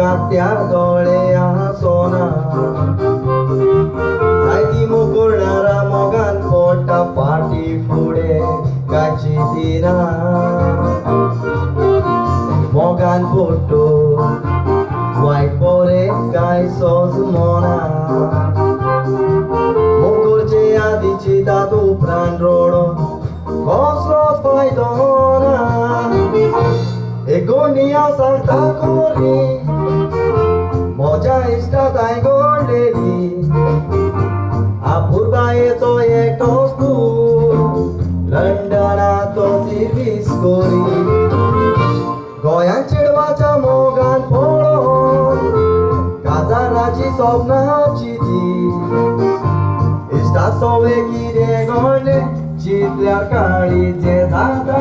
कात्यार दोळे आसोना जायती मुकुरणारा मोगान पोटा फाटी फुडे काची दिना मोगान पोट्टो वायपोरे काय सोज मोना मुकुरचे आदीची तातू प्राण रोडो कसलो फायदो ना एगोनिया सांगता कोरी मोजा इष्टात आयगोडलेली आपुरबायेचो एकटोच तूं लंडनाचो सर्वीस कोरी गोंयान चेडवाच्या मोगान पळोवन काजाराची सपनाची ती इश्टा सोवे कितें घडलें चिंतल्यार काळीजे जाता